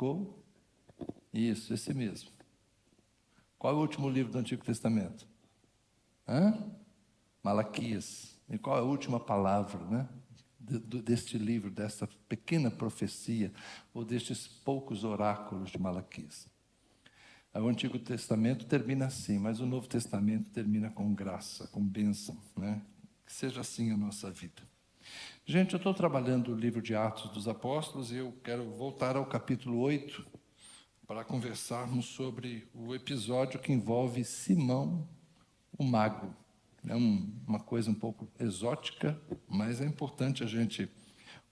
ficou? Isso, esse mesmo. Qual é o último livro do Antigo Testamento? Malaquias. E qual é a última palavra, né? Deste livro, dessa pequena profecia, ou destes poucos oráculos de Malaquias? O Antigo Testamento termina assim, mas o Novo Testamento termina com graça, com bênção, né? Que seja assim a nossa vida. Gente, eu estou trabalhando o livro de Atos dos Apóstolos e eu quero voltar ao capítulo 8 para conversarmos sobre o episódio que envolve Simão, o mago. É uma coisa um pouco exótica, mas é importante a gente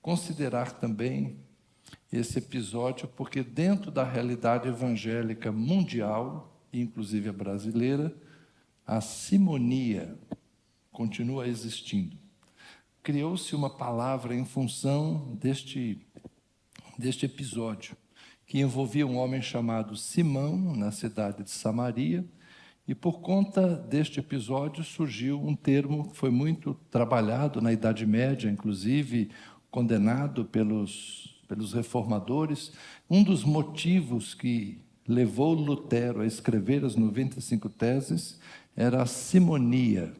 considerar também esse episódio, porque dentro da realidade evangélica mundial, inclusive a brasileira, a simonia continua existindo. Criou-se uma palavra em função deste episódio, que envolvia um homem chamado Simão, na cidade de Samaria, e por conta deste episódio surgiu um termo que foi muito trabalhado na Idade Média, inclusive condenado pelos reformadores. Um dos motivos que levou Lutero a escrever as 95 teses era a simonia,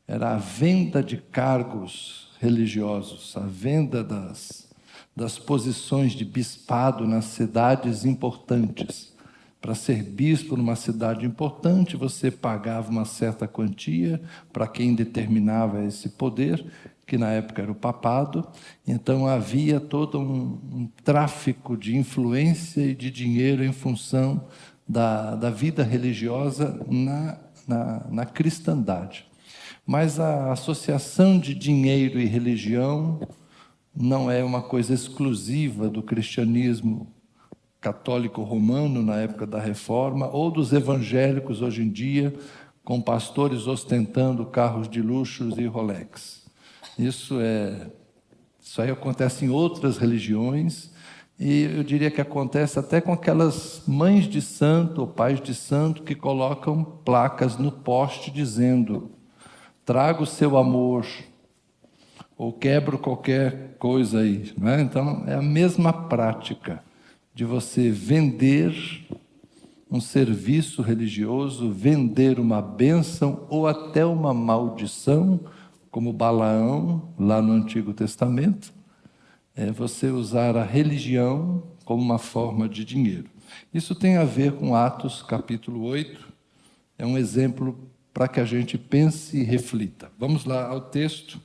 era a venda de cargos religiosos, a venda das posições de bispado nas cidades importantes. Para ser bispo numa cidade importante, você pagava uma certa quantia para quem determinava esse poder, que na época era o papado. Então havia todo um tráfico de influência e de dinheiro em função da vida religiosa na cristandade. Mas a associação de dinheiro e religião não é uma coisa exclusiva do cristianismo católico romano na época da Reforma, ou dos evangélicos hoje em dia, com pastores ostentando carros de luxo e Rolex. Isso aí acontece em outras religiões, e eu diria que acontece até com aquelas mães de santo ou pais de santo que colocam placas no poste dizendo: traga o seu amor, ou quebro qualquer coisa aí, não é? Então, é a mesma prática de você vender um serviço religioso, vender uma bênção ou até uma maldição, como Balaão, lá no Antigo Testamento. É você usar a religião como uma forma de dinheiro. Isso tem a ver com Atos, capítulo 8. É um exemplo para que a gente pense e reflita. Vamos lá ao texto.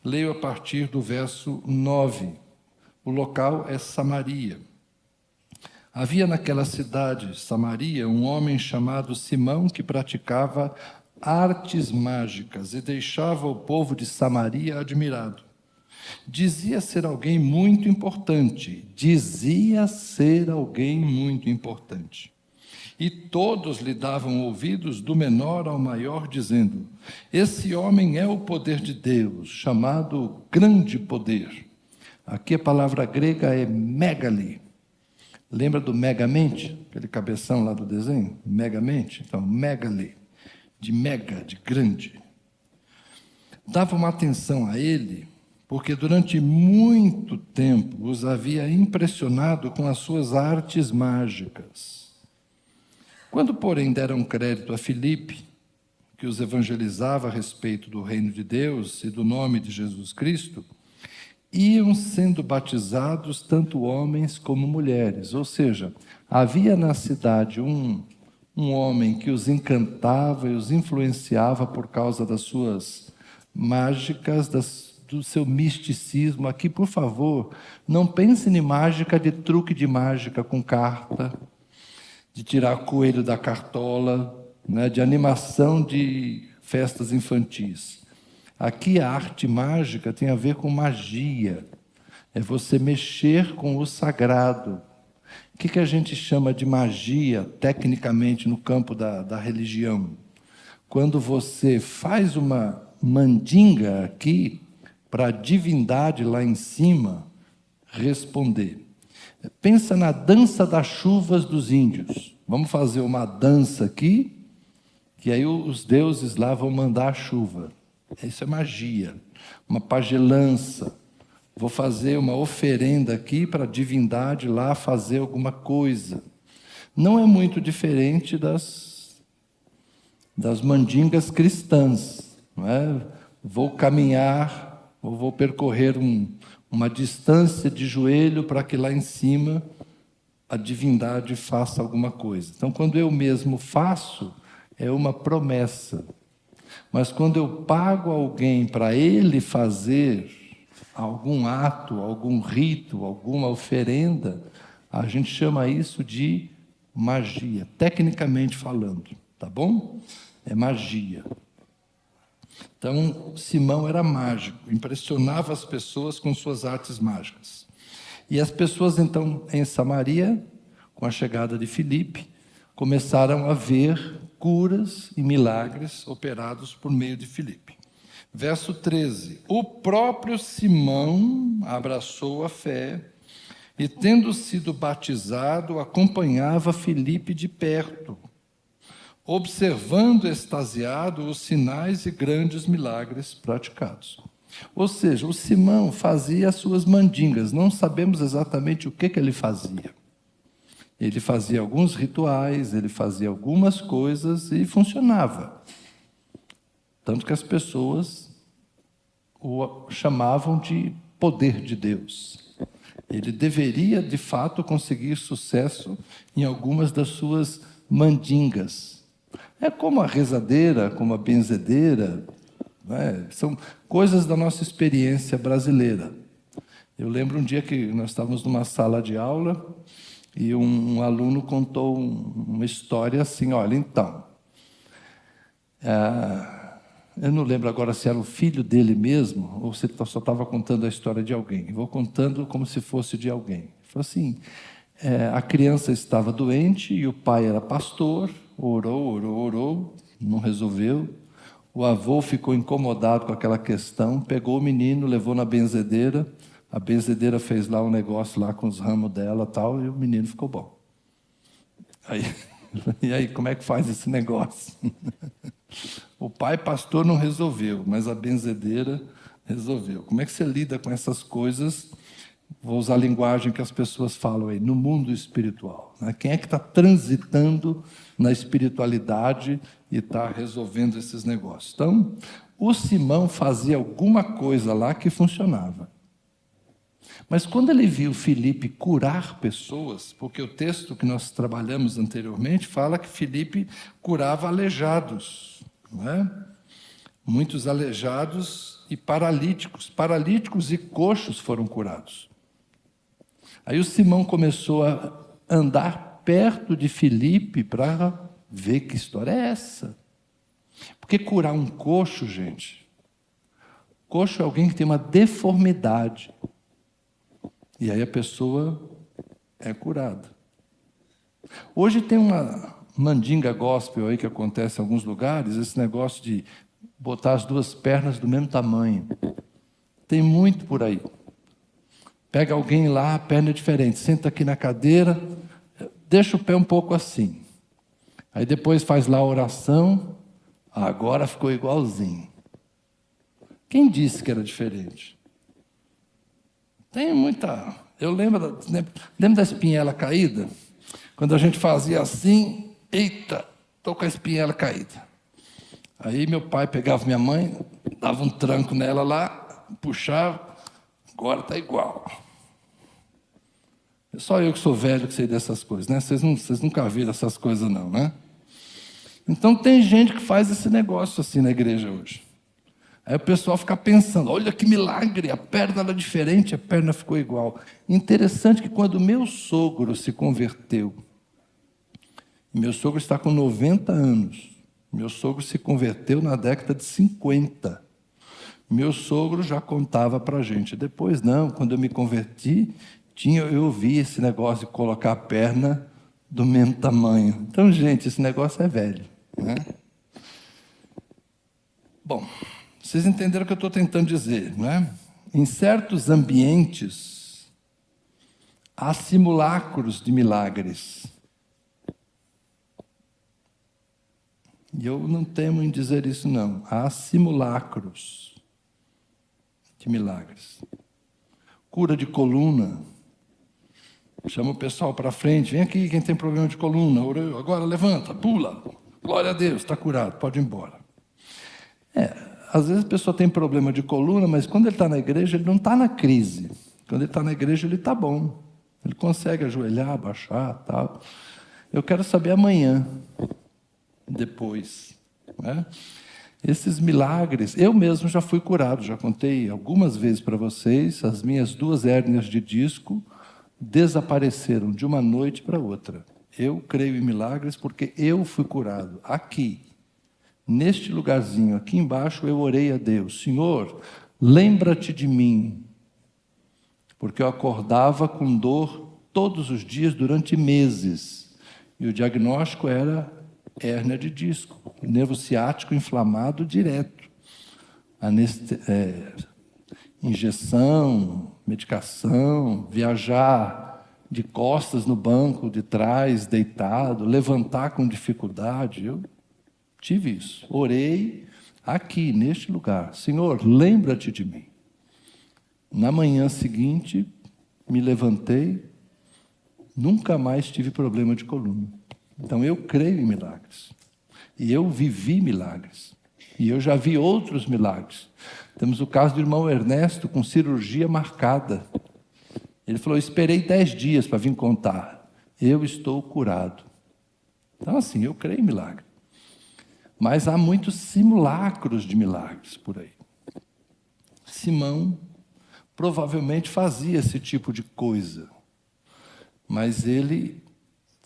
Leio a partir do verso 9. O local é Samaria. Havia naquela cidade, Samaria, um homem chamado Simão que praticava artes mágicas e deixava o povo de Samaria admirado. Dizia ser alguém muito importante. E todos lhe davam ouvidos, do menor ao maior, dizendo: esse homem é o poder de Deus, chamado grande poder. Aqui a palavra grega é megali. Lembra do Megamente? Aquele cabeção lá do desenho? Megamente? Então, megali, de mega, de grande. Dava uma atenção a ele, porque durante muito tempo os havia impressionado com as suas artes mágicas. Quando, porém, deram crédito a Filipe, que os evangelizava a respeito do reino de Deus e do nome de Jesus Cristo, iam sendo batizados tanto homens como mulheres. Ou seja, havia na cidade um homem que os encantava e os influenciava por causa das suas mágicas, do seu misticismo. Aqui, por favor, não pense em mágica de truque de mágica com carta, de tirar coelho da cartola, né, de animação de festas infantis. Aqui a arte mágica tem a ver com magia, é você mexer com o sagrado. O que a gente chama de magia, tecnicamente, no campo da religião? Quando você faz uma mandinga aqui, para a divindade lá em cima responder. Pensa na dança das chuvas dos índios. Vamos fazer uma dança aqui, que aí os deuses lá vão mandar a chuva. Isso é magia, uma pagelança, vou fazer uma oferenda aqui para a divindade lá fazer alguma coisa. Não é muito diferente das mandingas cristãs, não é? Vou caminhar, ou vou percorrer uma distância de joelho para que lá em cima a divindade faça alguma coisa. Então, quando eu mesmo faço, é uma promessa. Mas quando eu pago alguém para ele fazer algum ato, algum rito, alguma oferenda, a gente chama isso de magia, tecnicamente falando, tá bom? É magia. Então, Simão era mágico, impressionava as pessoas com suas artes mágicas. E as pessoas, então, em Samaria, com a chegada de Filipe, começaram a ver curas e milagres operados por meio de Filipe. Verso 13: o próprio Simão abraçou a fé e, tendo sido batizado, acompanhava Filipe de perto, observando extasiado os sinais e grandes milagres praticados. Ou seja, o Simão fazia as suas mandingas, não sabemos exatamente o que ele fazia. Ele fazia alguns rituais, ele fazia algumas coisas e funcionava. Tanto que as pessoas o chamavam de poder de Deus. Ele deveria, de fato, conseguir sucesso em algumas das suas mandingas. É como a rezadeira, como a benzedeira, são coisas da nossa experiência brasileira. Eu lembro um dia que nós estávamos numa sala de aula e um aluno contou uma história assim, olha, então, eu não lembro agora se era o filho dele mesmo ou se ele só estava contando a história de alguém. Vou contando como se fosse de alguém. Ele falou assim, a criança estava doente e o pai era pastor, orou, não resolveu. O avô ficou incomodado com aquela questão, pegou o menino, levou na benzedeira, a benzedeira fez lá um negócio lá com os ramos dela tal, e o menino ficou bom. E aí, como é que faz esse negócio? O pai pastor não resolveu, mas a benzedeira resolveu. Como é que você lida com essas coisas? Vou usar a linguagem que as pessoas falam aí, no mundo espiritual. Né? Quem é que está transitando na espiritualidade e está resolvendo esses negócios? Então, o Simão fazia alguma coisa lá que funcionava. Mas quando ele viu Filipe curar pessoas, porque o texto que nós trabalhamos anteriormente fala que Filipe curava aleijados, não é? Muitos aleijados e paralíticos e coxos foram curados. Aí o Simão começou a andar perto de Filipe para ver que história é essa. Porque curar um coxo, gente, coxo é alguém que tem uma deformidade. E aí a pessoa é curada. Hoje tem uma mandinga gospel aí que acontece em alguns lugares, esse negócio de botar as duas pernas do mesmo tamanho. Tem muito por aí. Pega alguém lá, a perna é diferente, senta aqui na cadeira, deixa o pé um pouco assim. Aí depois faz lá a oração, agora ficou igualzinho. Quem disse que era diferente? Tem muita... Eu lembro da espinhela caída? Quando a gente fazia assim, eita, estou com a espinhela caída. Aí meu pai pegava minha mãe, dava um tranco nela lá, puxava, agora está igual. Só eu que sou velho que sei dessas coisas, né? Vocês nunca viram essas coisas não, né? Então tem gente que faz esse negócio assim na igreja hoje. Aí o pessoal fica pensando, olha que milagre, a perna era diferente, a perna ficou igual. Interessante que quando meu sogro se converteu, meu sogro está com 90 anos, meu sogro se converteu na década de 50. Meu sogro já contava para a gente, depois não, quando eu me converti, eu ouvi esse negócio de colocar a perna do mesmo tamanho. Então, gente, esse negócio é velho, né? Bom, vocês entenderam o que eu estou tentando dizer, não é? Em certos ambientes, há simulacros de milagres. E eu não temo em dizer isso, não. Há simulacros de milagres. cura de coluna. Chama o pessoal para frente, vem aqui quem tem problema de coluna, agora levanta, pula, glória a Deus, está curado, pode ir embora. Às vezes a pessoa tem problema de coluna, mas quando ele está na igreja, ele não está na crise. Quando ele está na igreja, ele está bom. Ele consegue ajoelhar, abaixar, tal. Eu quero saber amanhã, depois, né? Esses milagres, eu mesmo já fui curado, já contei algumas vezes para vocês, as minhas 2 hérnias de disco desapareceram de uma noite para outra. Eu creio em milagres porque eu fui curado. Aqui, neste lugarzinho, aqui embaixo, eu orei a Deus: Senhor, lembra-te de mim. Porque eu acordava com dor todos os dias durante meses. E o diagnóstico era hérnia de disco, nervo ciático inflamado direto. Injeção, medicação, viajar de costas no banco de trás, deitado, levantar com dificuldade. Eu tive isso. Orei aqui, neste lugar: Senhor, lembra-te de mim. Na manhã seguinte, me levantei, nunca mais tive problema de coluna. Então, eu creio em milagres. E eu vivi milagres. E eu já vi outros milagres. Temos o caso do irmão Ernesto com cirurgia marcada. Ele falou: eu esperei 10 dias para vir contar. Eu estou curado. Então, assim, eu creio em milagre. Mas há muitos simulacros de milagres por aí. Simão provavelmente fazia esse tipo de coisa. Mas ele,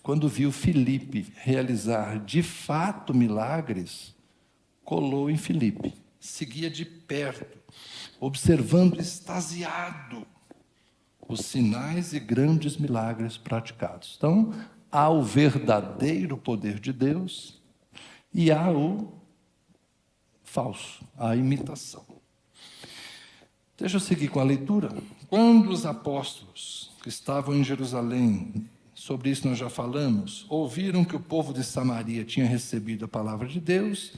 quando viu Filipe realizar de fato milagres, colou em Filipe, seguia de perto, observando extasiado os sinais e grandes milagres praticados. Então, há o verdadeiro poder de Deus e há o falso, a imitação. Deixa eu seguir com a leitura. Quando os apóstolos que estavam em Jerusalém, sobre isso nós já falamos, ouviram que o povo de Samaria tinha recebido a palavra de Deus,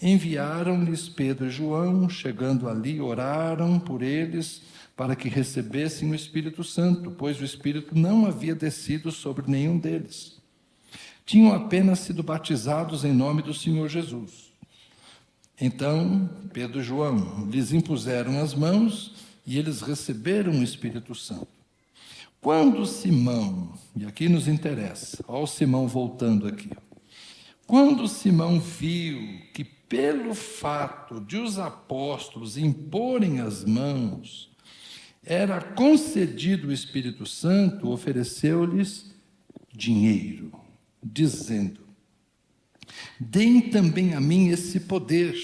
enviaram-lhes Pedro e João. Chegando ali, oraram por eles para que recebessem o Espírito Santo, pois o Espírito não havia descido sobre nenhum deles. Tinham apenas sido batizados em nome do Senhor Jesus. Então, Pedro e João lhes impuseram as mãos e eles receberam o Espírito Santo. Quando Simão, e aqui nos interessa, olha o Simão voltando aqui. Quando Simão viu que pelo fato de os apóstolos imporem as mãos, era concedido o Espírito Santo, ofereceu-lhes dinheiro, dizendo: deem também a mim esse poder,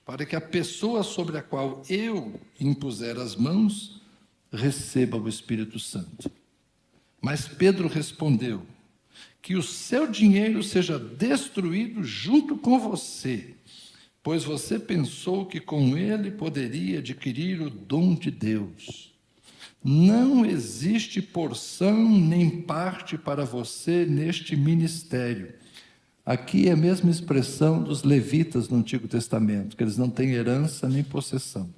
para que a pessoa sobre a qual eu impuser as mãos receba o Espírito Santo. Mas Pedro respondeu: que o seu dinheiro seja destruído junto com você, pois você pensou que com ele poderia adquirir o dom de Deus. Não existe porção nem parte para você neste ministério. Aqui é a mesma expressão dos levitas no Antigo Testamento, que eles não têm herança nem possessão.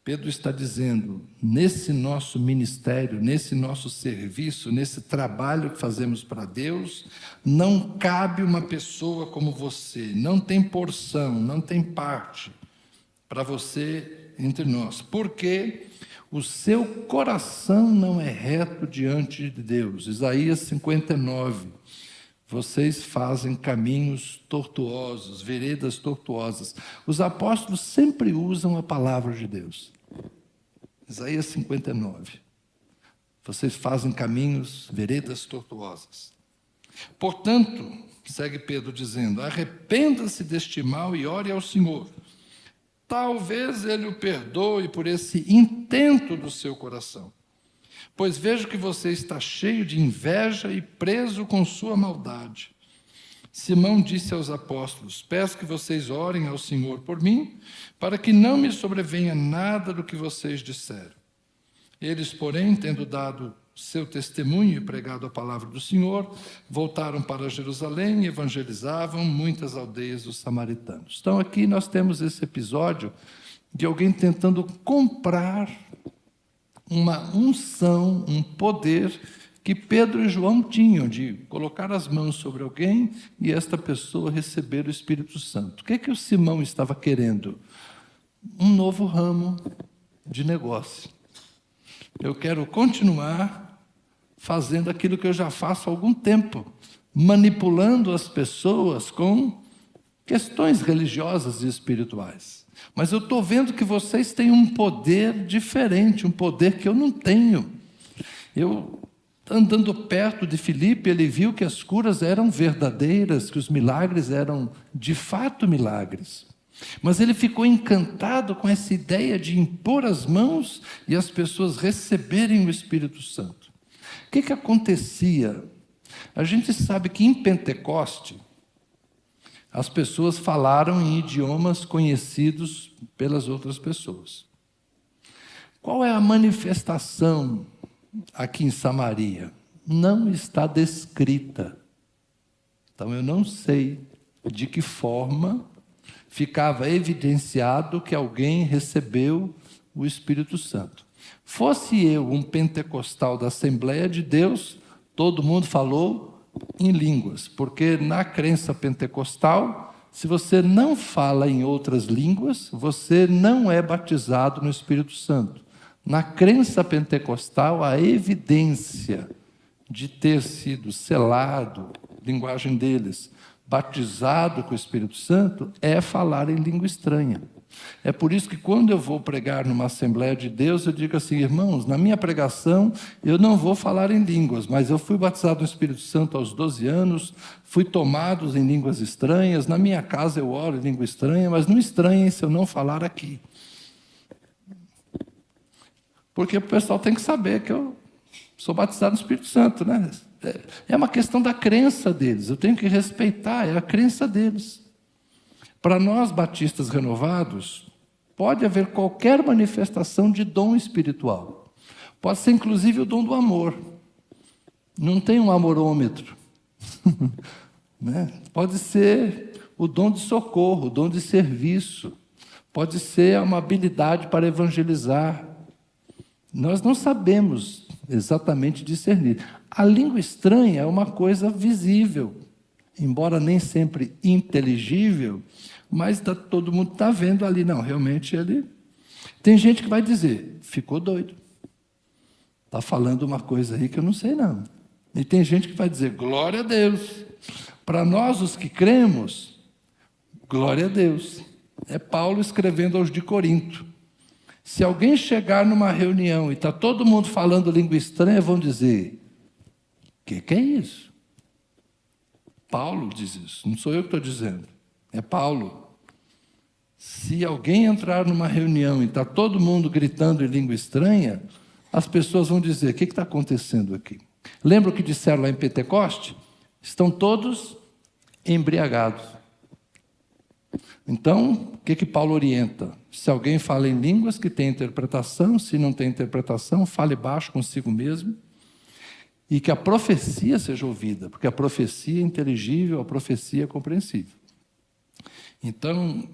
Pedro está dizendo: nesse nosso ministério, nesse nosso serviço, nesse trabalho que fazemos para Deus, não cabe uma pessoa como você, não tem porção, não tem parte para você entre nós, porque o seu coração não é reto diante de Deus. Isaías 59. Vocês fazem caminhos tortuosos, veredas tortuosas. Os apóstolos sempre usam a palavra de Deus. Isaías 59. Vocês fazem caminhos, veredas tortuosas. Portanto, segue Pedro dizendo: arrependa-se deste mal e ore ao Senhor. Talvez Ele o perdoe por esse intento do seu coração. Pois vejo que você está cheio de inveja e preso com sua maldade. Simão disse aos apóstolos: peço que vocês orem ao Senhor por mim, para que não me sobrevenha nada do que vocês disseram. Eles, porém, tendo dado seu testemunho e pregado a palavra do Senhor, voltaram para Jerusalém e evangelizavam muitas aldeias dos samaritanos. Então aqui nós temos esse episódio de alguém tentando comprar uma unção, um poder que Pedro e João tinham de colocar as mãos sobre alguém e esta pessoa receber o Espírito Santo. O que o Simão estava querendo? Um novo ramo de negócio. Eu quero continuar fazendo aquilo que eu já faço há algum tempo, manipulando as pessoas com questões religiosas e espirituais. Mas eu estou vendo que vocês têm um poder diferente, um poder que eu não tenho. Eu, andando perto de Filipe, ele viu que as curas eram verdadeiras, que os milagres eram de fato milagres. Mas ele ficou encantado com essa ideia de impor as mãos e as pessoas receberem o Espírito Santo. O que acontecia? A gente sabe que em Pentecoste, as pessoas falaram em idiomas conhecidos pelas outras pessoas. Qual é a manifestação aqui em Samaria? Não está descrita. Então eu não sei de que forma ficava evidenciado que alguém recebeu o Espírito Santo. Fosse eu um pentecostal da Assembleia de Deus, todo mundo falou em línguas, porque na crença pentecostal, se você não fala em outras línguas, você não é batizado no Espírito Santo. Na crença pentecostal, a evidência de ter sido selado, linguagem deles, batizado com o Espírito Santo, é falar em língua estranha. É por isso que quando eu vou pregar numa Assembleia de Deus, eu digo assim, irmãos, na minha pregação eu não vou falar em línguas, mas eu fui batizado no Espírito Santo aos 12 anos, fui tomado em línguas estranhas, na minha casa eu oro em língua estranha, mas não estranhem se eu não falar aqui. Porque o pessoal tem que saber que eu sou batizado no Espírito Santo, né? É uma questão da crença deles, eu tenho que respeitar, é a crença deles. Para nós, batistas renovados, pode haver qualquer manifestação de dom espiritual. Pode ser, inclusive, o dom do amor. Não tem um amorômetro. Né? Pode ser o dom de socorro, o dom de serviço. Pode ser uma habilidade para evangelizar. Nós não sabemos exatamente discernir. A língua estranha é uma coisa visível, embora nem sempre inteligível, mas todo mundo está vendo ali, não, realmente ele... Tem gente que vai dizer, ficou doido, está falando uma coisa aí que eu não sei não. E tem gente que vai dizer, glória a Deus. Para nós, os que cremos, glória a Deus. É Paulo escrevendo aos de Corinto. Se alguém chegar numa reunião e está todo mundo falando língua estranha, vão dizer, o que é isso? Paulo diz isso, não sou eu que estou dizendo, é Paulo. Se alguém entrar numa reunião e está todo mundo gritando em língua estranha, as pessoas vão dizer, o que está acontecendo aqui? Lembra o que disseram lá em Pentecoste? Estão todos embriagados. Então, o que Paulo orienta? Se alguém fala em línguas, que tem interpretação, se não tem interpretação, fale baixo consigo mesmo, e que a profecia seja ouvida, porque a profecia é inteligível, a profecia é compreensível. Então,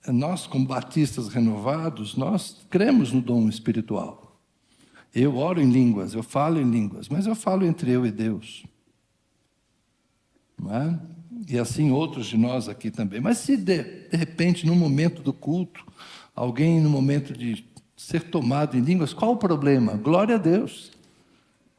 nós, como batistas renovados, nós cremos no dom espiritual. Eu oro em línguas, eu falo em línguas, mas eu falo entre eu e Deus. Não é? E assim outros de nós aqui também. Mas se de repente, no momento do culto, alguém no momento de ser tomado em línguas, qual o problema? Glória a Deus.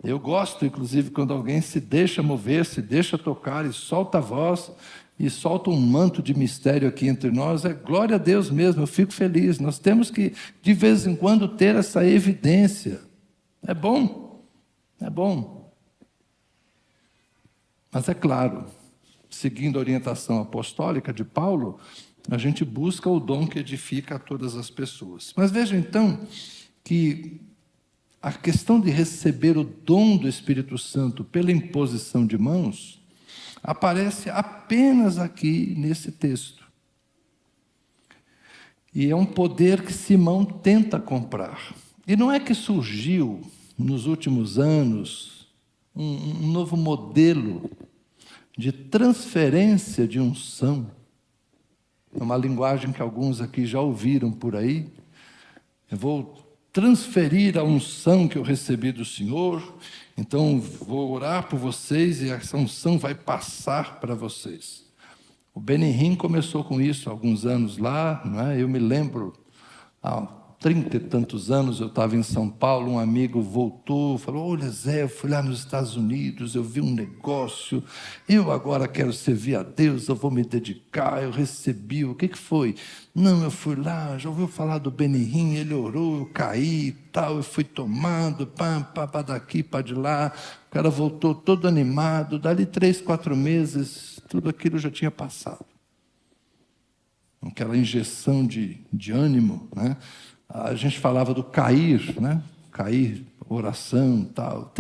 Eu gosto, inclusive, quando alguém se deixa mover, se deixa tocar e solta a voz, e solta um manto de mistério aqui entre nós, é glória a Deus mesmo, eu fico feliz. Nós temos que, de vez em quando, ter essa evidência. É bom, é bom. Mas é claro, seguindo a orientação apostólica de Paulo, a gente busca o dom que edifica a todas as pessoas. Mas veja então que a questão de receber o dom do Espírito Santo pela imposição de mãos aparece apenas aqui nesse texto. E é um poder que Simão tenta comprar. E não é que surgiu nos últimos anos um novo modelo de transferência de unção. É uma linguagem que alguns aqui já ouviram por aí. Eu vou transferir a unção que eu recebi do Senhor, então vou orar por vocês e essa unção vai passar para vocês. O Benihim começou com isso há alguns anos lá, não é? Eu me lembro, há 30 e tantos anos, eu estava em São Paulo, um amigo voltou, falou, olha Zé, eu fui lá nos Estados Unidos, eu vi um negócio, eu agora quero servir a Deus, eu vou me dedicar, eu recebi, o que foi? Não, eu fui lá, já ouviu falar do Benihim, ele orou, eu caí e tal, eu fui tomado, pá daqui, pá de lá, o cara voltou todo animado, dali 3, 4 meses, tudo aquilo já tinha passado. Aquela injeção de ânimo, né? A gente falava do cair, né? Cair, oração, tal.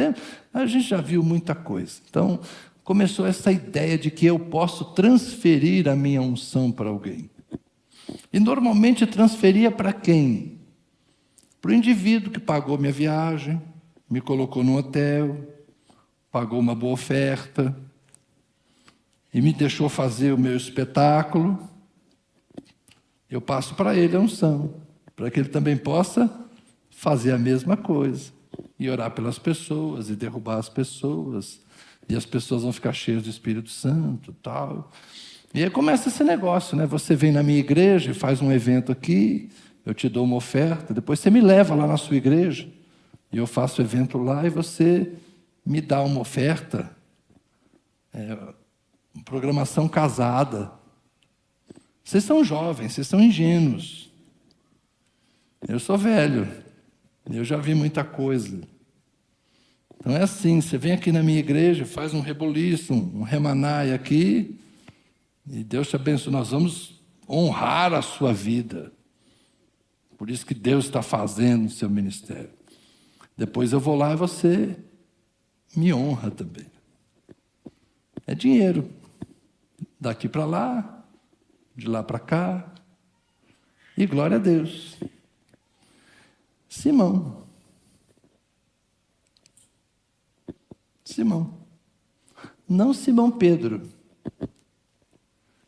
A gente já viu muita coisa. Então, começou essa ideia de que eu posso transferir a minha unção para alguém. E normalmente transferia para quem? Para o indivíduo que pagou minha viagem, me colocou num hotel, pagou uma boa oferta e me deixou fazer o meu espetáculo. Eu passo para ele a unção, para que ele também possa fazer a mesma coisa, e orar pelas pessoas, e derrubar as pessoas, e as pessoas vão ficar cheias do Espírito Santo, tal. E aí começa esse negócio, né? Você vem na minha igreja e faz um evento aqui, eu te dou uma oferta, depois você me leva lá na sua igreja, e eu faço o evento lá, e você me dá uma oferta, programação casada. Vocês são jovens, vocês são ingênuos. Eu sou velho, eu já vi muita coisa. Então é assim, você vem aqui na minha igreja, faz um reboliço, um remanai aqui, e Deus te abençoe. Nós vamos honrar a sua vida. Por isso que Deus está fazendo o seu ministério. Depois eu vou lá e você me honra também. É dinheiro. Daqui para lá, de lá para cá. E glória a Deus. Simão. Não Simão Pedro,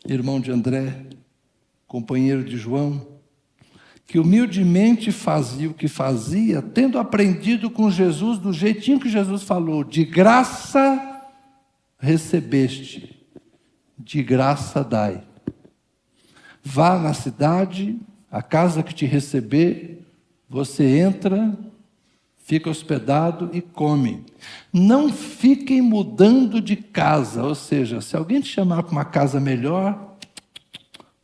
irmão de André, companheiro de João, que humildemente fazia o que fazia, tendo aprendido com Jesus do jeitinho que Jesus falou, de graça recebeste, de graça dai. Vá na cidade, a casa que te receber, você entra, fica hospedado e come. Não fiquem mudando de casa, ou seja, se alguém te chamar para uma casa melhor,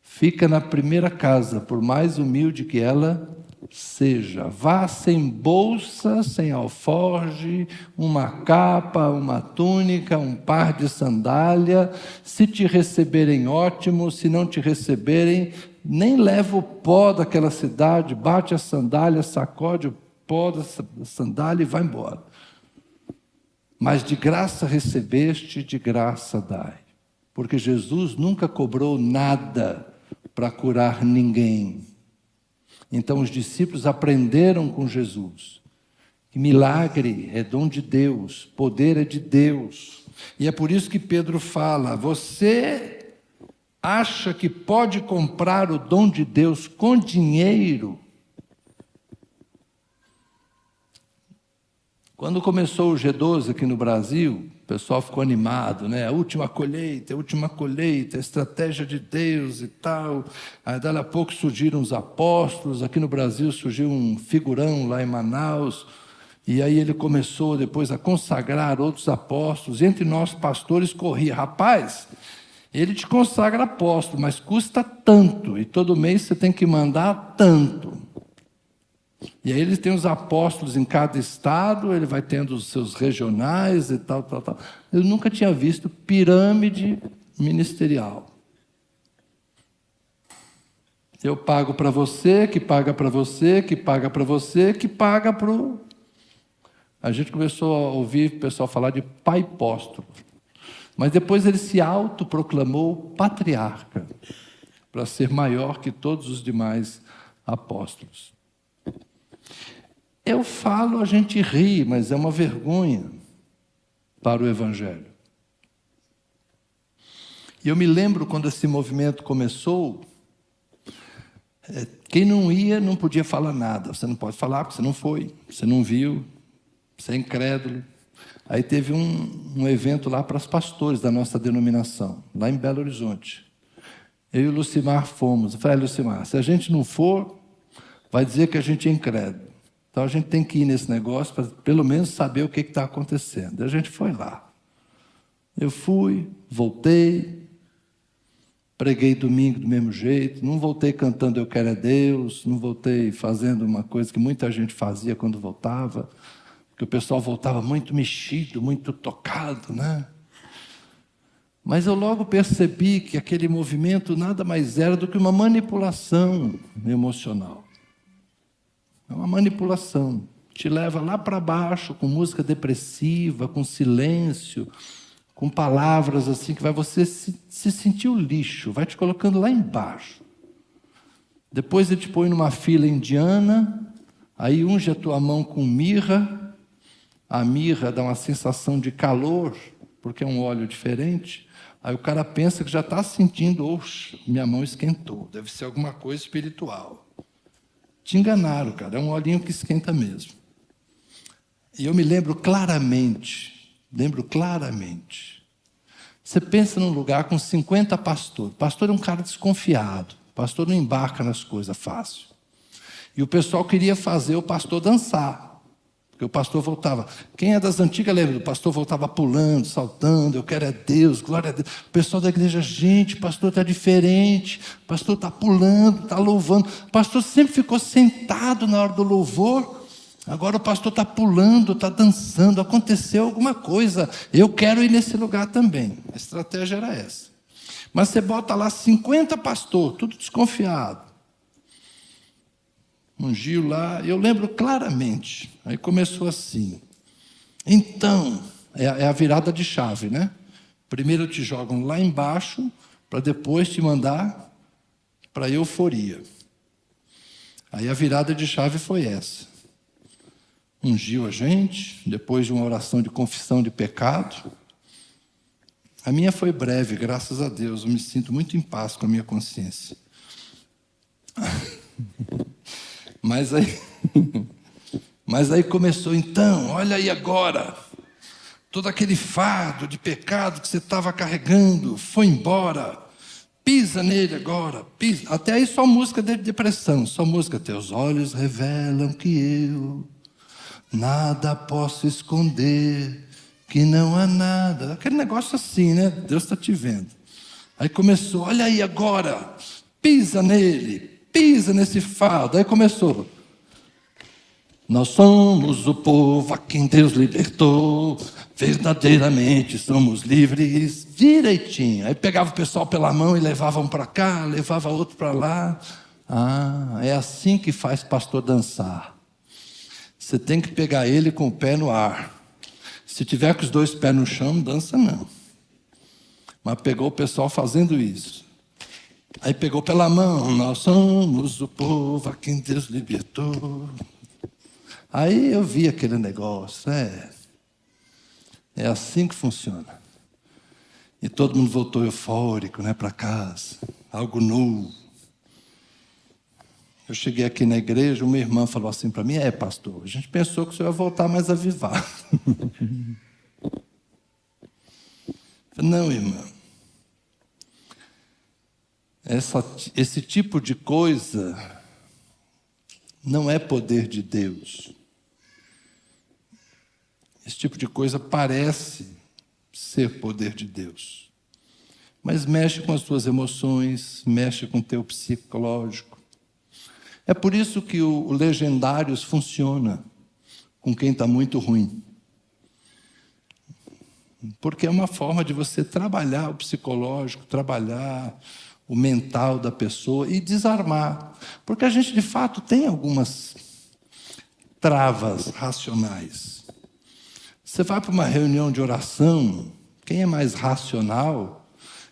fica na primeira casa, por mais humilde que ela seja. Vá sem bolsa, sem alforge, uma capa, uma túnica, um par de sandália. Se te receberem, ótimo. Se não te receberem, nem leva o pó daquela cidade, bate a sandália, sacode o pó da sandália e vai embora. Mas de graça recebeste, de graça dai. Porque Jesus nunca cobrou nada para curar ninguém. Então os discípulos aprenderam com Jesus que milagre é dom de Deus, poder é de Deus. E é por isso que Pedro fala, você acha que pode comprar o dom de Deus com dinheiro? Quando começou o G12 aqui no Brasil, o pessoal ficou animado, né? A última colheita, a estratégia de Deus e tal. Aí, dali a pouco surgiram os apóstolos. Aqui no Brasil surgiu um figurão lá em Manaus. E aí ele começou depois a consagrar outros apóstolos. Entre nós pastores corria, rapaz, ele te consagra apóstolo, mas custa tanto. E todo mês você tem que mandar tanto. E aí ele tem os apóstolos em cada estado, ele vai tendo os seus regionais e tal. Eu nunca tinha visto pirâmide ministerial. Eu pago para você, que paga para você, que paga para você, que paga para o... A gente começou a ouvir o pessoal falar de pai apóstolo. Mas depois ele se autoproclamou patriarca, para ser maior que todos os demais apóstolos. Eu falo, a gente ri, mas é uma vergonha para o Evangelho. E eu me lembro quando esse movimento começou, Quem não ia não podia falar nada. Você não pode falar porque você não foi, você não viu, você é incrédulo. Aí teve um evento lá para os pastores da nossa denominação, lá em Belo Horizonte. Eu e o Lucimar fomos. Eu falei, Lucimar, se a gente não for, vai dizer que a gente é incrédulo. Então a gente tem que ir nesse negócio para pelo menos saber o que está acontecendo. A gente foi lá. Eu fui, voltei, preguei domingo do mesmo jeito, não voltei cantando Eu Quero é Deus, não voltei fazendo uma coisa que muita gente fazia quando voltava, porque o pessoal voltava muito mexido, muito tocado, né? Mas eu logo percebi que aquele movimento nada mais era do que uma manipulação emocional. É uma manipulação. Te leva lá para baixo, com música depressiva, com silêncio, com palavras assim, que vai você se sentir o lixo, vai te colocando lá embaixo. Depois ele te põe numa fila indiana, aí unge a tua mão com mirra, a mirra dá uma sensação de calor, porque é um óleo diferente. Aí o cara pensa que já está sentindo, oxe, minha mão esquentou, deve ser alguma coisa espiritual. Te enganaram, cara, é um olhinho que esquenta mesmo. E eu me lembro claramente, você pensa num lugar com 50 pastores. Pastor é um cara desconfiado, pastor não embarca nas coisas fácil. E o pessoal queria fazer o pastor dançar. Porque o pastor voltava, quem é das antigas lembra, o pastor voltava pulando, saltando, eu quero é Deus, glória a Deus. O pessoal da igreja, gente, o pastor está diferente, o pastor está pulando, está louvando. O pastor sempre ficou sentado na hora do louvor, agora o pastor está pulando, está dançando, aconteceu alguma coisa, eu quero ir nesse lugar também. A estratégia era essa. Mas você bota lá 50 pastores, tudo desconfiado. Ungiu lá, eu lembro claramente. Aí começou assim. Então, é a virada de chave, né? Primeiro te jogam lá embaixo, para depois te mandar para a euforia. Aí a virada de chave foi essa. Ungiu a gente, depois de uma oração de confissão de pecado. A minha foi breve, graças a Deus. Eu me sinto muito em paz com a minha consciência. Mas aí começou, então, olha aí agora, todo aquele fardo de pecado que você estava carregando, foi embora, pisa nele agora, pisa. Até aí só música de depressão, só música, teus olhos revelam que eu nada posso esconder, que não há nada, aquele negócio assim, né? Deus está te vendo. Aí começou, olha aí agora, pisa nele, pisa nesse fardo. Aí começou. Nós somos o povo a quem Deus libertou, verdadeiramente somos livres, direitinho. Aí pegava o pessoal pela mão e levava um para cá, levava outro para lá. Ah, é assim que faz pastor dançar. Você tem que pegar ele com o pé no ar. Se tiver com os dois pés no chão, não dança não. Mas pegou o pessoal fazendo isso. Aí pegou pela mão, nós somos o povo a quem Deus libertou. Aí eu vi aquele negócio, é assim que funciona. E todo mundo voltou eufórico, né, para casa, algo novo. Eu cheguei aqui na igreja, uma irmã falou assim para mim, pastor, a gente pensou que o senhor ia voltar mais avivado. Falei, não, irmã. Esse tipo de coisa não é poder de Deus. Esse tipo de coisa parece ser poder de Deus. Mas mexe com as tuas emoções, mexe com o teu psicológico. É por isso que o Legendários funciona com quem está muito ruim. Porque é uma forma de você trabalhar o psicológico, trabalhar o mental da pessoa e desarmar. Porque a gente, de fato, tem algumas travas racionais. Você vai para uma reunião de oração, quem é mais racional,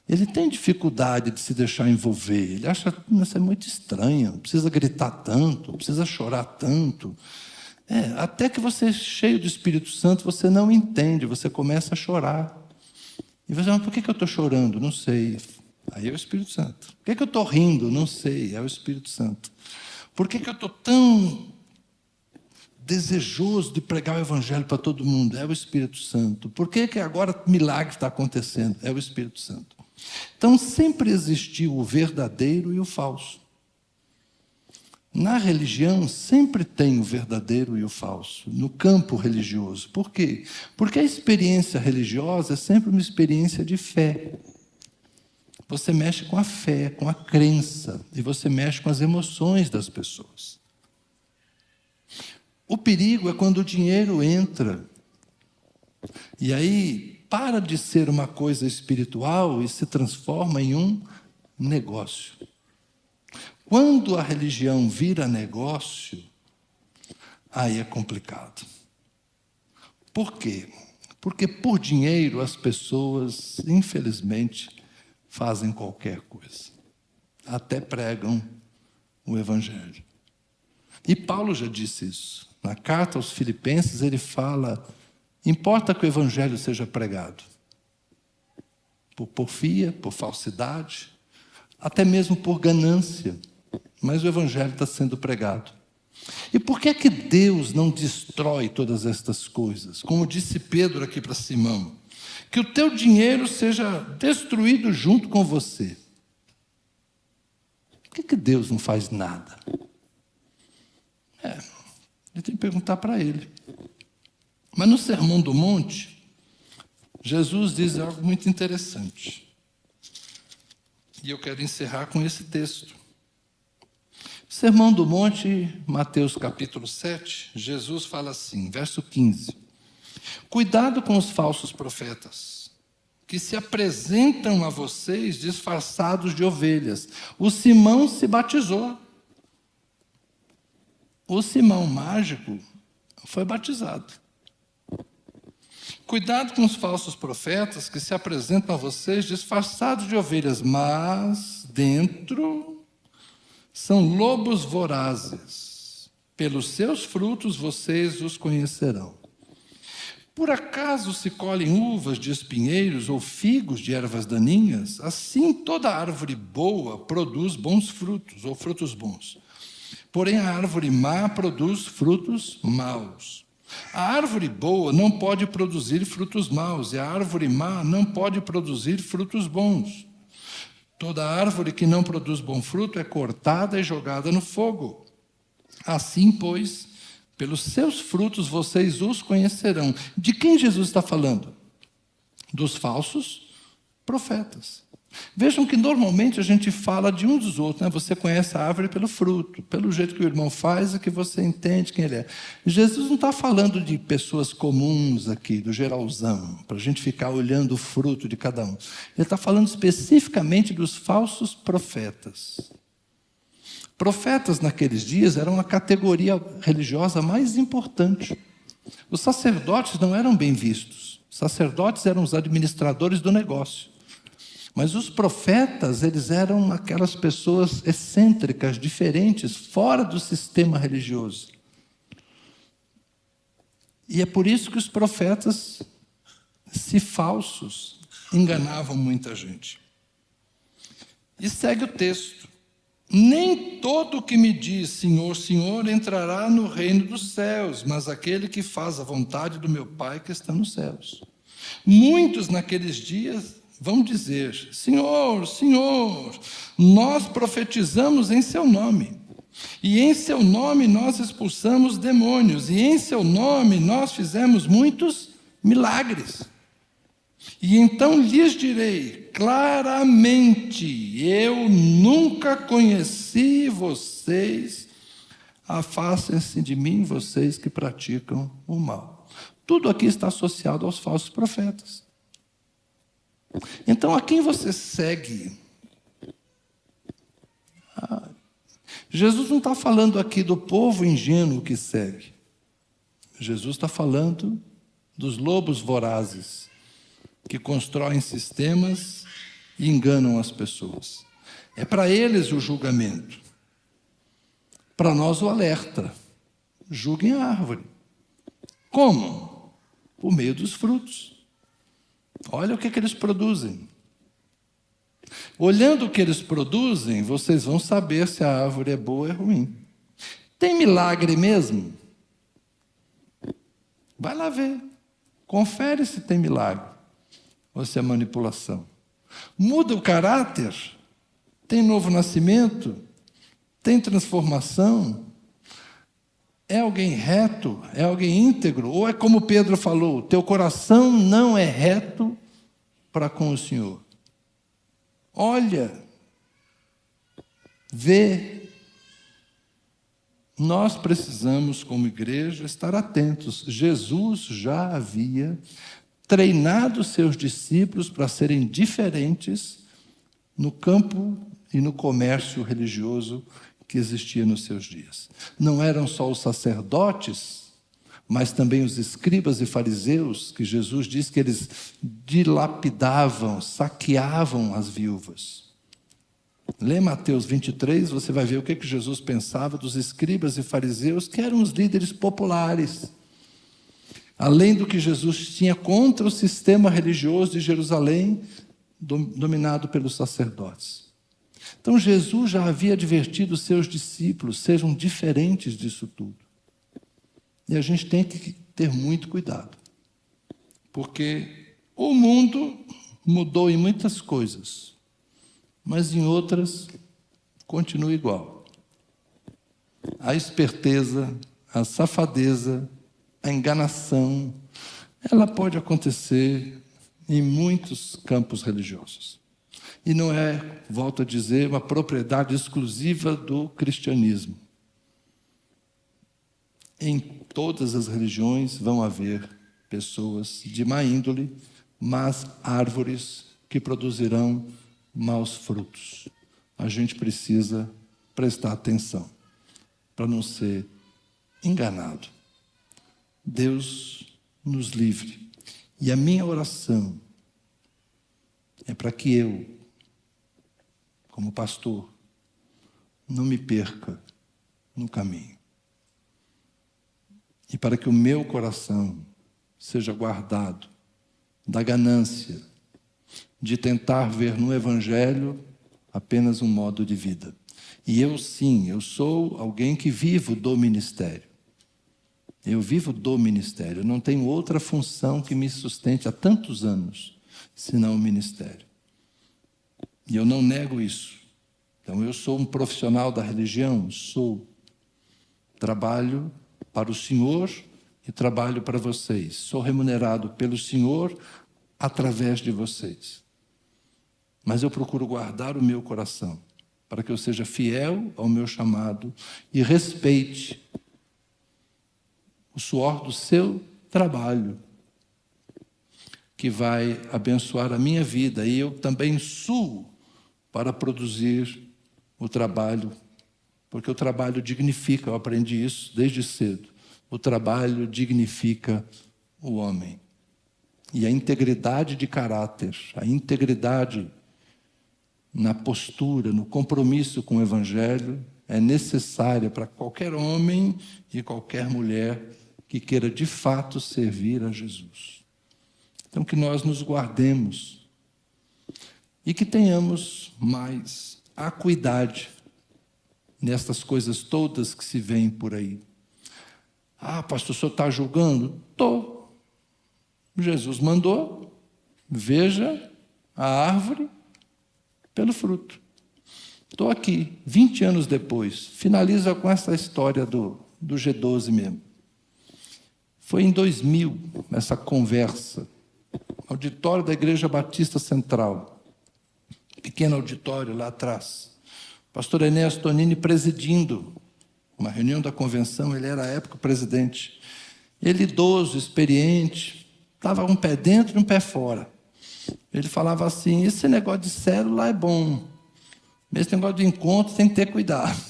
ele tem dificuldade de se deixar envolver. Ele acha que isso é muito estranho, não precisa gritar tanto, não precisa chorar tanto. Até que você, cheio do Espírito Santo, você não entende, você começa a chorar. E você fala, mas por que eu estou chorando? Não sei. Aí é o Espírito Santo. Por que eu estou rindo? Não sei, é o Espírito Santo. Por que eu estou tão desejoso de pregar o Evangelho para todo mundo? É o Espírito Santo. Por que agora milagre está acontecendo? É o Espírito Santo. Então, sempre existiu o verdadeiro e o falso. Na religião, sempre tem o verdadeiro e o falso, no campo religioso. Por quê? Porque a experiência religiosa é sempre uma experiência de fé. Você mexe com a fé, com a crença, e você mexe com as emoções das pessoas. O perigo é quando o dinheiro entra, e aí para de ser uma coisa espiritual e se transforma em um negócio. Quando a religião vira negócio, aí é complicado. Por quê? Porque por dinheiro as pessoas, infelizmente, fazem qualquer coisa. Até pregam o Evangelho. E Paulo já disse isso. Na carta aos Filipenses ele fala, importa que o Evangelho seja pregado. Por porfia, por falsidade, até mesmo por ganância. Mas o Evangelho está sendo pregado. E por que Deus não destrói todas estas coisas? Como disse Pedro aqui para Simão, que o teu dinheiro seja destruído junto com você. Por que Deus não faz nada? Eu tenho que perguntar para ele. Mas no Sermão do Monte, Jesus diz algo muito interessante. E eu quero encerrar com esse texto. Sermão do Monte, Mateus capítulo 7, Jesus fala assim, verso 15. Cuidado com os falsos profetas, que se apresentam a vocês disfarçados de ovelhas. O Simão se batizou. O Simão mágico foi batizado. Cuidado com os falsos profetas que se apresentam a vocês disfarçados de ovelhas, mas dentro são lobos vorazes. Pelos seus frutos vocês os conhecerão. Por acaso se colhem uvas de espinheiros ou figos de ervas daninhas? Assim toda árvore boa produz bons frutos, ou frutos bons. Porém a árvore má produz frutos maus. A árvore boa não pode produzir frutos maus, e a árvore má não pode produzir frutos bons. Toda árvore que não produz bom fruto é cortada e jogada no fogo. Assim, pois, pelos seus frutos vocês os conhecerão. De quem Jesus está falando? Dos falsos profetas. Vejam que normalmente a gente fala de um dos outros, né? Você conhece a árvore pelo fruto, pelo jeito que o irmão faz é que você entende quem ele é. Jesus não está falando de pessoas comuns aqui, do geralzão, para a gente ficar olhando o fruto de cada um. Ele está falando especificamente dos falsos profetas. Profetas naqueles dias eram a categoria religiosa mais importante. Os sacerdotes não eram bem vistos. Os sacerdotes eram os administradores do negócio. Mas os profetas, eles eram aquelas pessoas excêntricas, diferentes, fora do sistema religioso. E é por isso que os profetas, se falsos, enganavam muita gente. E segue o texto. Nem todo que me diz Senhor, Senhor entrará no reino dos céus, mas aquele que faz a vontade do meu Pai que está nos céus. Muitos naqueles dias vão dizer, Senhor, Senhor, nós profetizamos em seu nome, e em seu nome nós expulsamos demônios, e em seu nome nós fizemos muitos milagres. E então lhes direi claramente, eu nunca conheci vocês, afastem-se de mim, vocês que praticam o mal. Tudo aqui está associado aos falsos profetas. Então, a quem você segue? Jesus não está falando aqui do povo ingênuo que segue. Jesus está falando dos lobos vorazes, que constroem sistemas e enganam as pessoas. É para eles o julgamento. Para nós o alerta. Julguem a árvore. Como? Por meio dos frutos. Olha o que eles produzem. Olhando o que eles produzem, vocês vão saber se a árvore é boa ou é ruim. Tem milagre mesmo? Vai lá ver. Confere se tem milagre ou se é manipulação. Muda o caráter? Tem novo nascimento? Tem transformação? É alguém reto? É alguém íntegro? Ou é como Pedro falou, teu coração não é reto para com o Senhor? Olha, vê. Nós precisamos, como igreja, estar atentos. Jesus já havia treinado seus discípulos para serem diferentes no campo e no comércio religioso que existia nos seus dias. Não eram só os sacerdotes, mas também os escribas e fariseus, que Jesus diz que eles dilapidavam, saqueavam as viúvas. Lê Mateus 23, você vai ver o que Jesus pensava dos escribas e fariseus, que eram os líderes populares. Além do que Jesus tinha contra o sistema religioso de Jerusalém, dominado pelos sacerdotes. Então, Jesus já havia advertido os seus discípulos, sejam diferentes disso tudo. E a gente tem que ter muito cuidado, porque o mundo mudou em muitas coisas, mas em outras continua igual. A esperteza, a safadeza, a enganação, ela pode acontecer em muitos campos religiosos. E não é, volto a dizer, uma propriedade exclusiva do cristianismo. Em todas as religiões vão haver pessoas de má índole, mas árvores que produzirão maus frutos. A gente precisa prestar atenção para não ser enganado. Deus nos livre. E a minha oração é para que eu, como pastor, não me perca no caminho. E para que o meu coração seja guardado da ganância, de tentar ver no Evangelho apenas um modo de vida. E eu sim, eu sou alguém que vivo do ministério. Eu vivo do ministério, eu não tenho outra função que me sustente há tantos anos, senão o ministério. E eu não nego isso. Então, eu sou um profissional da religião? Sou. Trabalho para o Senhor e trabalho para vocês. Sou remunerado pelo Senhor através de vocês. Mas eu procuro guardar o meu coração, para que eu seja fiel ao meu chamado e respeite o suor do seu trabalho, que vai abençoar a minha vida. E eu também suo para produzir o trabalho, porque o trabalho dignifica, eu aprendi isso desde cedo. O trabalho dignifica o homem. E a integridade de caráter, a integridade na postura, no compromisso com o Evangelho, é necessária para qualquer homem e qualquer mulher que queira de fato servir a Jesus. Então, que nós nos guardemos e que tenhamos mais acuidade nestas coisas todas que se veem por aí. Ah, pastor, o senhor está julgando? Estou. Jesus mandou, veja a árvore pelo fruto. Estou aqui, 20 anos depois, finaliza com essa história do G12 mesmo. Foi em 2000, essa conversa, auditório da Igreja Batista Central, pequeno auditório lá atrás, pastor Enéas Tonini presidindo uma reunião da convenção, ele era à época presidente, ele idoso, experiente, estava um pé dentro e um pé fora. Ele falava assim, esse negócio de célula é bom, esse negócio de encontro tem que ter cuidado.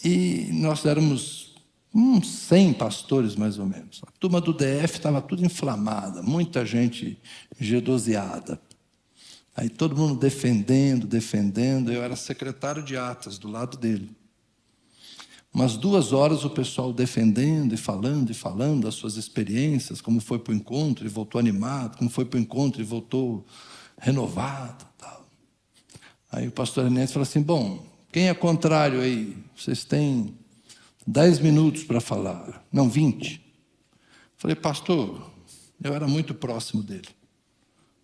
E nós éramos uns 100 pastores, mais ou menos. A turma do DF estava tudo inflamada, muita gente G12ada. Aí todo mundo defendendo, eu era secretário de atas do lado dele. Umas 2 horas o pessoal defendendo e falando das suas experiências, como foi para o encontro e voltou animado, como foi para o encontro e voltou renovado, tal. Aí o pastor Enéas falou assim, bom, quem é contrário aí? Vocês têm 10 minutos para falar. Não, 20. Falei, pastor, eu era muito próximo dele.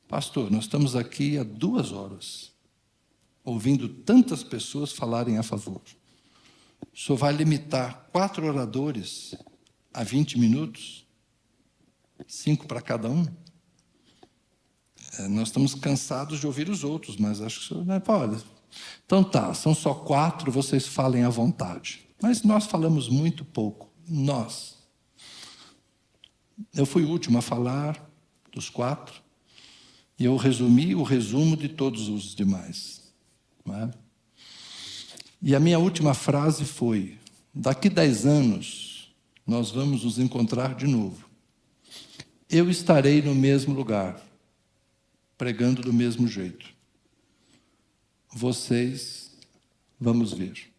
Pastor, nós estamos aqui há 2 horas, ouvindo tantas pessoas falarem a favor. O senhor vai limitar 4 oradores a 20 minutos? 5 para cada um? Nós estamos cansados de ouvir os outros, mas acho que o senhor... Olha, então tá, são só 4, vocês falem à vontade. Mas nós falamos muito pouco. Nós. Eu fui o último a falar dos 4, e eu resumi o resumo de todos os demais. Não é? E a minha última frase foi, daqui 10 anos, nós vamos nos encontrar de novo. Eu estarei no mesmo lugar, pregando do mesmo jeito. Vocês, vamos ver.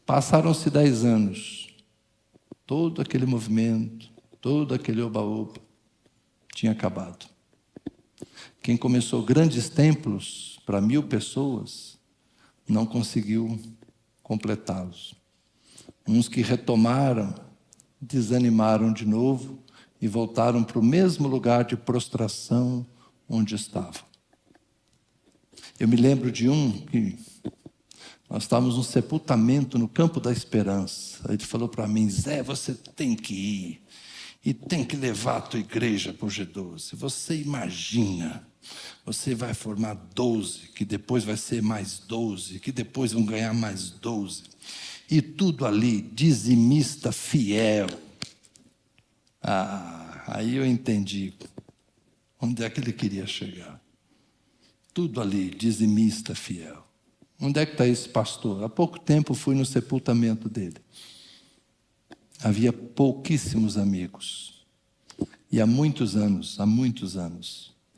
Passaram-se 10 anos, todo aquele movimento, todo aquele oba-oba, tinha acabado. Quem começou grandes templos para 1000 pessoas, não conseguiu completá-los. Uns que retomaram, desanimaram de novo e voltaram para o mesmo lugar de prostração onde estavam. Eu me lembro de um que nós estávamos num sepultamento no Campo da Esperança. Ele falou para mim, Zé, você tem que ir e tem que levar a tua igreja para o G12. Você imagina, você vai formar 12, que depois vai ser mais 12, que depois vão ganhar mais 12. E tudo ali, dizimista fiel. Aí eu entendi onde é que ele queria chegar. Tudo ali, dizimista fiel. Onde é que está esse pastor? Há pouco tempo fui no sepultamento dele. Havia pouquíssimos amigos. E há muitos anos,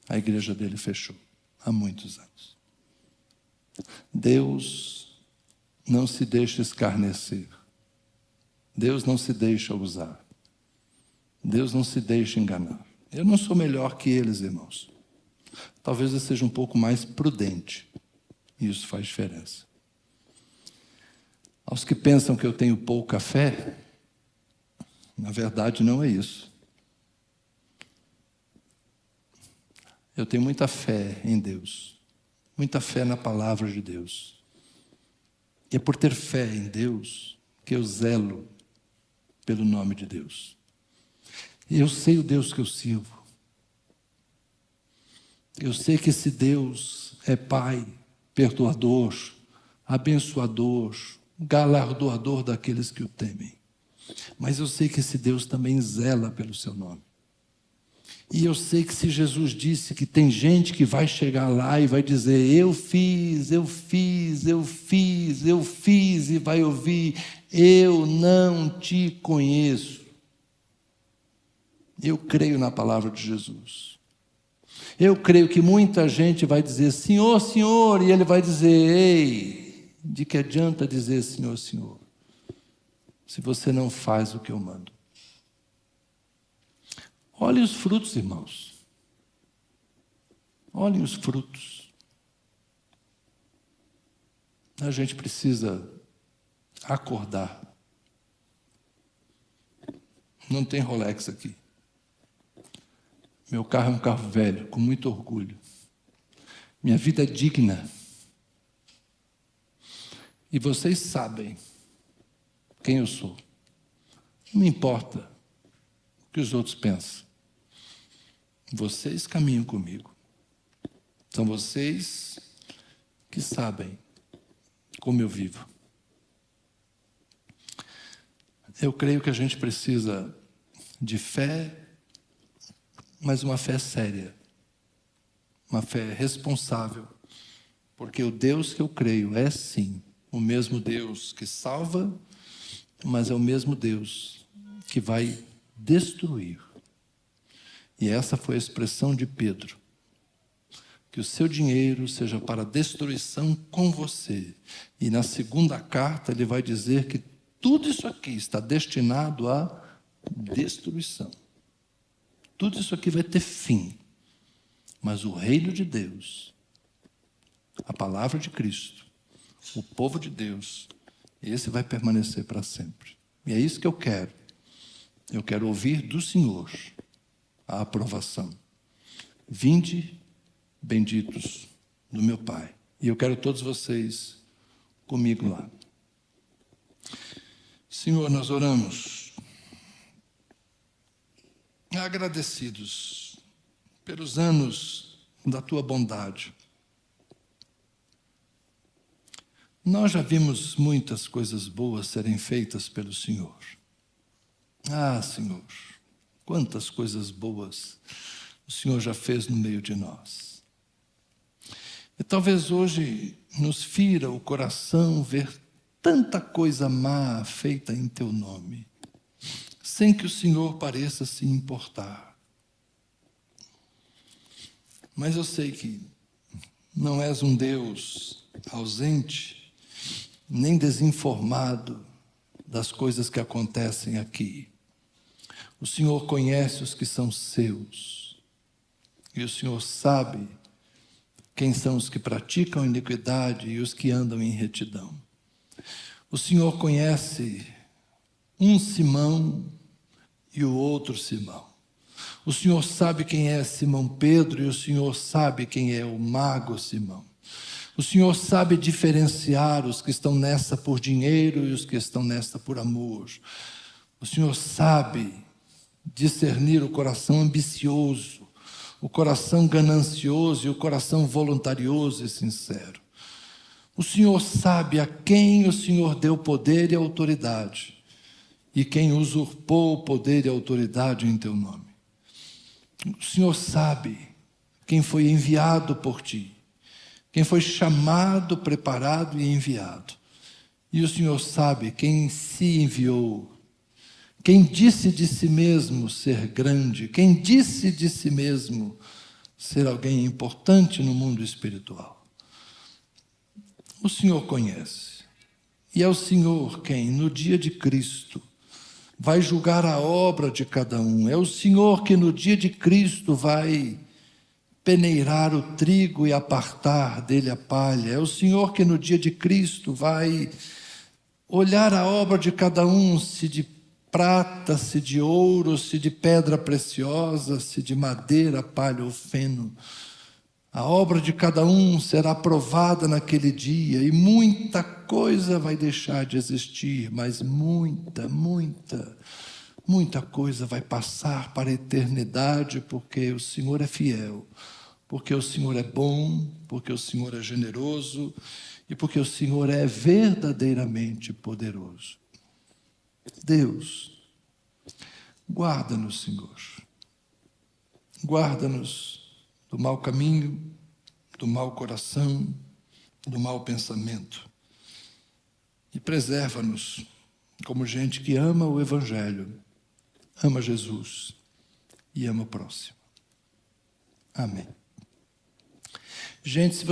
a igreja dele fechou. Há muitos anos. Deus não se deixa escarnecer. Deus não se deixa usar. Deus não se deixa enganar. Eu não sou melhor que eles, irmãos. Talvez eu seja um pouco mais prudente. E isso faz diferença. Aos que pensam que eu tenho pouca fé, na verdade não é isso. Eu tenho muita fé em Deus. Muita fé na palavra de Deus. E é por ter fé em Deus que eu zelo pelo nome de Deus. E eu sei o Deus que eu sirvo. Eu sei que esse Deus é Pai, perdoador, abençoador, galardoador daqueles que o temem. Mas eu sei que esse Deus também zela pelo seu nome. E eu sei que se Jesus disse que tem gente que vai chegar lá e vai dizer, eu fiz, e vai ouvir, eu não te conheço. Eu creio na palavra de Jesus. Eu creio que muita gente vai dizer, Senhor, Senhor, e ele vai dizer, ei, de que adianta dizer Senhor, Senhor, se você não faz o que eu mando? Olhem os frutos, irmãos. Olhem os frutos. A gente precisa acordar. Não tem Rolex aqui. Meu carro é um carro velho, com muito orgulho. Minha vida é digna. E vocês sabem quem eu sou. Não me importa o que os outros pensam. Vocês caminham comigo. São vocês que sabem como eu vivo. Eu creio que a gente precisa de fé, mas uma fé séria, uma fé responsável, porque o Deus que eu creio é sim o mesmo Deus que salva, mas é o mesmo Deus que vai destruir. E essa foi a expressão de Pedro, que o seu dinheiro seja para destruição com você. E na segunda carta ele vai dizer que tudo isso aqui está destinado à destruição. Tudo isso aqui vai ter fim. Mas o reino de Deus, a palavra de Cristo, o povo de Deus, esse vai permanecer para sempre. E é isso que eu quero. Eu quero ouvir do Senhor a aprovação. Vinde, benditos do meu Pai. E eu quero todos vocês comigo lá. Senhor, nós oramos agradecidos pelos anos da Tua bondade. Nós já vimos muitas coisas boas serem feitas pelo Senhor. Ah, Senhor, quantas coisas boas o Senhor já fez no meio de nós. E talvez hoje nos fira o coração ver tanta coisa má feita em Teu nome, sem que o Senhor pareça se importar. Mas eu sei que não és um Deus ausente, nem desinformado das coisas que acontecem aqui. O Senhor conhece os que são seus, e o Senhor sabe quem são os que praticam iniquidade e os que andam em retidão. O Senhor conhece um Simão e o outro Simão. O Senhor sabe quem é Simão Pedro e o Senhor sabe quem é o mago Simão. O Senhor sabe diferenciar os que estão nessa por dinheiro e os que estão nessa por amor. O Senhor sabe discernir o coração ambicioso, o coração ganancioso e o coração voluntarioso e sincero. O Senhor sabe a quem o Senhor deu poder e autoridade e quem usurpou o poder e autoridade em Teu nome. O Senhor sabe quem foi enviado por Ti, quem foi chamado, preparado e enviado. E o Senhor sabe quem se enviou, quem disse de si mesmo ser grande, quem disse de si mesmo ser alguém importante no mundo espiritual. O Senhor conhece. E é o Senhor quem, no dia de Cristo, vai julgar a obra de cada um. É o Senhor que no dia de Cristo vai peneirar o trigo e apartar dele a palha. É o Senhor que no dia de Cristo vai olhar a obra de cada um, se de prata, se de ouro, se de pedra preciosa, se de madeira, palha ou feno. A obra de cada um será provada naquele dia e muita coisa vai deixar de existir, mas muita coisa vai passar para a eternidade, porque o Senhor é fiel, porque o Senhor é bom, porque o Senhor é generoso e porque o Senhor é verdadeiramente poderoso. Deus, guarda-nos, Senhor. Guarda-nos do mau caminho, do mau coração, do mau pensamento. E preserva-nos como gente que ama o Evangelho, ama Jesus e ama o próximo. Amém. Gente, se